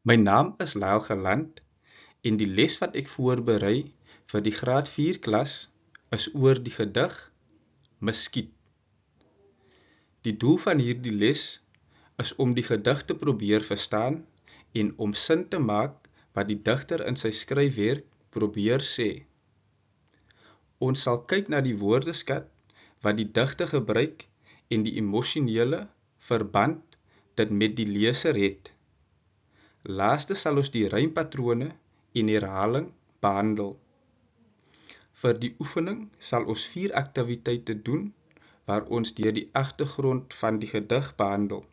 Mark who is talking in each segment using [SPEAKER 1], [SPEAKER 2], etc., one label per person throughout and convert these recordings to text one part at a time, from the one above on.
[SPEAKER 1] My naam is Lyle Geland en die les wat ek voorberei vir die graad 4 klas is oor die gedig Muskiet. Die doel van hierdie les is om die gedig te probeer verstaan en om sin te maak wat die digter in sy skryfwerk probeer sê. Ons sal kyk na die woordeskat wat die digter gebruik en die emosionele verband dit met die leser het. Laaste sal ons die rympatrone en herhaling behandel. Vir die oefening sal ons 4 aktiwiteite doen waar ons deur die agtergrond van die gedig behandel.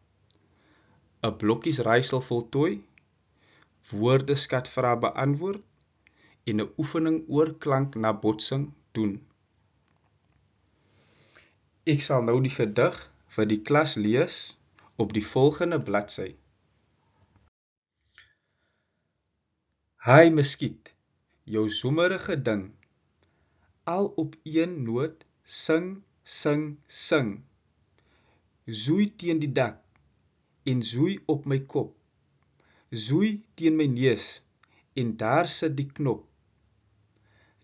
[SPEAKER 1] 'n blokkiesraaisel voltooi, woordeskatvrae beantwoord en 'n oefening oor klank na botsing doen. Ek sal nou die gedig vir die klas lees op die volgende bladsy. Haai muskiet, jou soemerige ding, al op een noot, sing, sing, sing. Zoei teen die dak, en zoei op my kop. Zoei teen my neus, en daar sit die knop.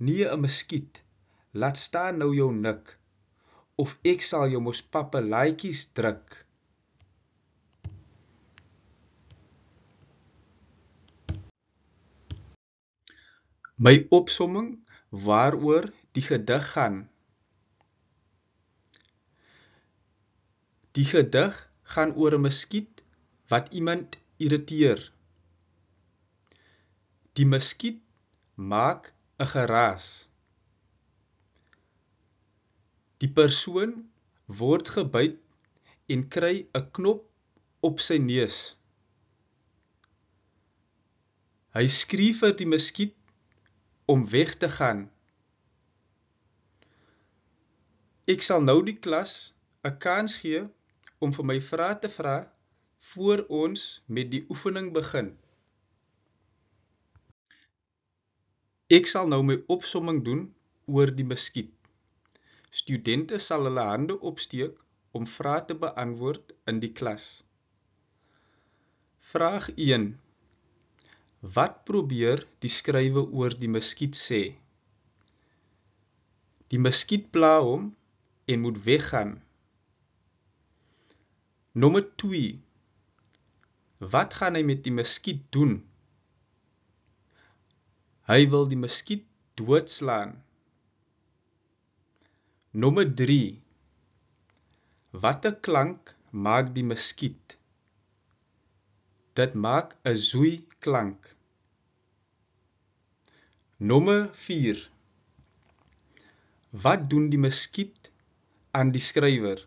[SPEAKER 1] Nee, 'n muskiet, laat staan nou jou nik, of ek sal jou mos papelaaitjies druk. My opsomming waaroor die gedig gaan. Die gedig gaan oor 'n muskiet wat iemand irriteer. Die muskiet maak 'n geraas. Die persoon word gebyt en kry 'n knop op sy neus. Hy skree vir die muskiet om weg te gaan. Ek sal nou die klas 'n kans gee om vir my vrae te vra voor ons met die oefening begin. Ek sal nou my opsomming doen oor die muskiet. Studente sal hulle hande opsteek om vrae te beantwoord in die klas. Vraag 1. Wat probeer die skrywer oor die muskiet sê? Die muskiet pla hom en moet weggaan. Nommer 2. Wat gaan hy met die muskiet doen? Hy wil die muskiet doodslaan. Nommer 3. Watter klank maak die muskiet? Dit maak 'n zoei klank. Nommer 4. Wat doen die muskiet aan die skrywer?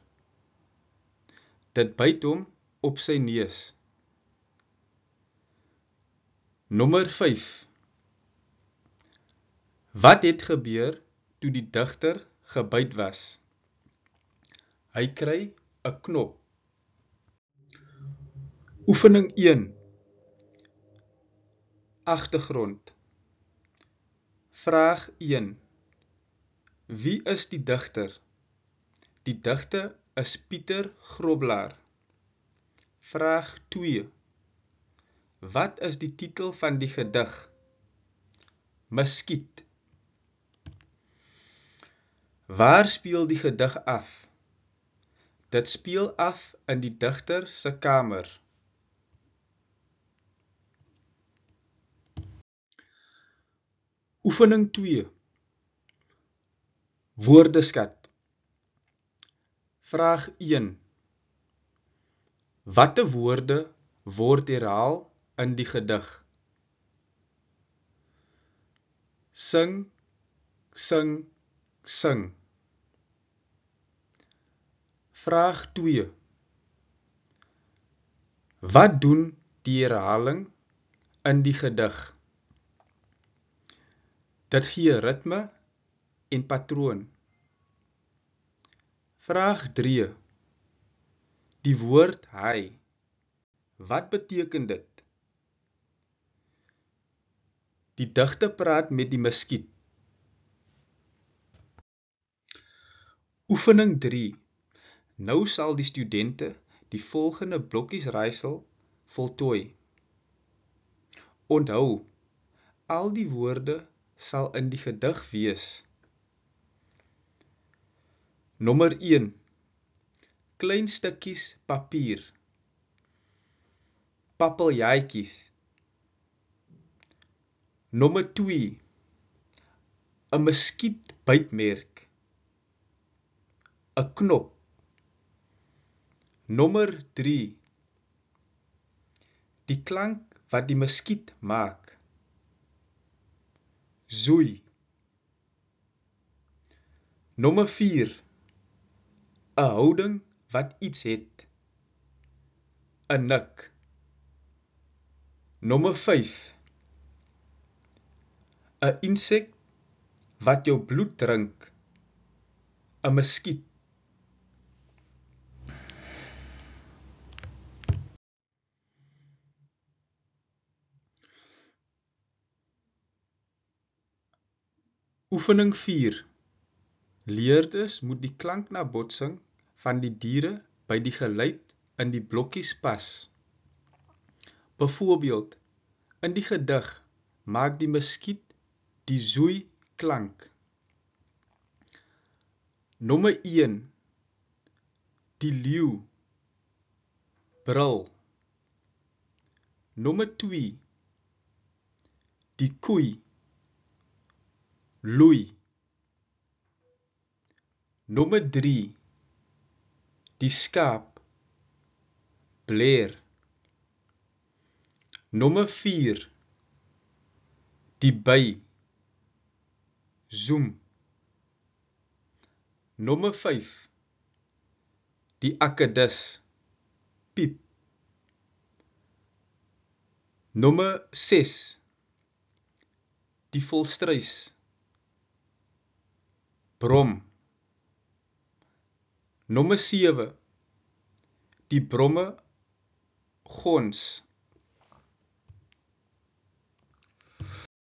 [SPEAKER 1] Dit byt hom op sy neus. Nommer 5. Wat het gebeur toe die digter gebyt was? Hy kry 'n knop. Oefening 1. Agtergrond. Vraag 1. Wie is die digter? Die digter is Pieter Grobler. Vraag 2. Wat is die titel van die gedig? Muskiet. Waar speel die gedig af? Dit speel af in die digter se kamer. Oefening 2. Woordeskat. Vraag 1. Watter woorde word herhaal in die gedig? Sing, sing, sing. Vraag 2. Wat doen die herhaling in die gedig? Dit gee ritme en patroon. Vraag 3. Die woord hy. Wat beteken dit? Die digter praat met die muskiet. Oefening 3. Nou sal die studente die volgende blokkiesraaisel voltooi. Onthou, al die woorde sal in die gedig wees. Nommer 1. Klein stukkies papier. Pappeljaaitjies. Nommer 2. 'n muskietbytmerk. 'n knop. Nommer 3. Die klank wat die muskiet maak. Zoei. Nommer 4. 'n houding wat iets het. 'n nik. Nommer 5. 'n insek wat jou bloed drink. 'n muskiet. Oefening 4. Leerders moet die klanknabotsing van die diere by die geluid in die blokkies pas. Byvoorbeeld, in die gedig maak die muskiet die zoei klank. Nommer 1. Die leeu brul. Nommer 2. Die koei loei. Nommer 3. Die skaap bleer. Nommer 4. Die by zoem. Nommer 5. Die akedus piep. Nommer 6. Die volstruis brom. Nommer 7. Die bromme gons.